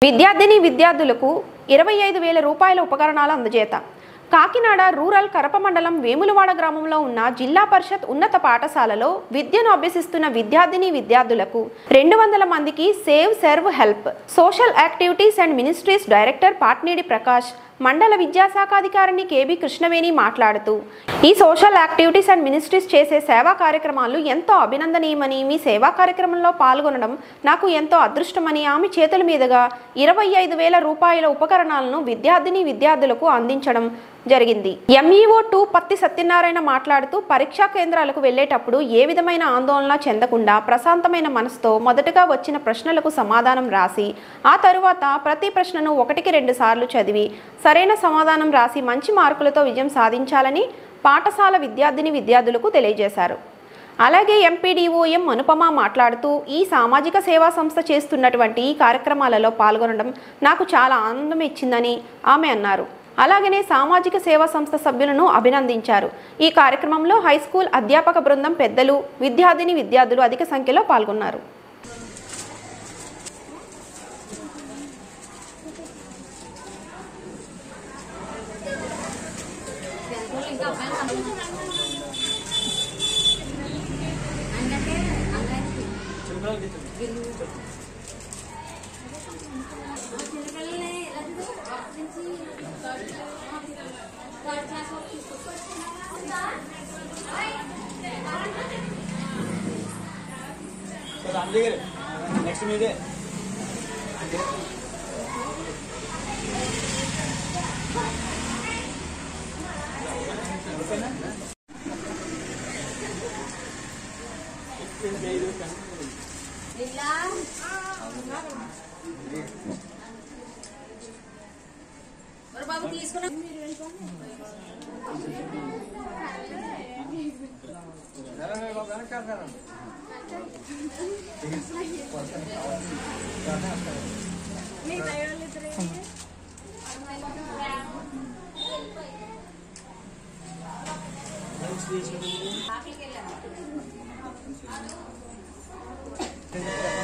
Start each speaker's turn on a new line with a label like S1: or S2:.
S1: విద్యార్థిని విద్యార్థులకు 25,000 రూపాయల ఉపకరణాల అందజేత. కాకినాడ రూరల్ కరప మండలం వేములవాడ గ్రామంలో ఉన్న జిల్లా పరిషత్ ఉన్నత పాఠశాలలో విద్యను అభ్యసిస్తున్న విద్యార్థిని విద్యార్థులకు 200 మందికి save serve help social activities and ministries director Patnedi Prakash, మండల విద్యాశాఖాధికారిని కేబి కృష్ణవేణి మాట్లాడుతూ, ఈ సోషల్ యాక్టివిటీస్ అండ్ మినిస్ట్రీస్ చేసే సేవా కార్యక్రమాలు ఎంతో అభినందనీయమని, మీ సేవా కార్యక్రమంలో పాల్గొనడం నాకు ఎంతో అదృష్టమని ఆమె చేతుల మీదుగా 25,000 రూపాయల ఉపకరణాలను విద్యార్థిని విద్యార్థులకు అందించడం జరిగింది. ఎంఈఓ 2 పత్తి సత్యనారాయణ మాట్లాడుతూ, పరీక్షా కేంద్రాలకు వెళ్లేటప్పుడు ఏ విధమైన ఆందోళన చెందకుండా ప్రశాంతమైన మనసుతో మొదటగా వచ్చిన ప్రశ్నలకు సమాధానం రాసి, ఆ తరువాత ప్రతి ప్రశ్నను 1-2 సార్లు చదివి సరైన సమాధానం రాసి మంచి మార్కులతో విజయం సాధించాలని పాఠశాల విద్యార్థిని విద్యార్థులకు తెలియజేశారు. అలాగే ఎంపీడీఓ ఎం అనుపమ మాట్లాడుతూ, ఈ సామాజిక సేవా సంస్థ చేస్తున్నటువంటి ఈ కార్యక్రమాలలో పాల్గొనడం నాకు చాలా ఆనందం ఇచ్చిందని ఆమె అన్నారు. అలాగనే సామాజిక సేవా సంస్థ సభ్యులను అభినందించారు. ఈ కార్యక్రమంలో హైస్కూల్ అధ్యాపక బృందం, పెద్దలు, విద్యార్థిని విద్యార్థులు అధిక సంఖ్యలో పాల్గొన్నారు.
S2: నెక్స్ట్ మీదే
S3: బాబు తీసుకున్నా
S2: నెక్స్ట్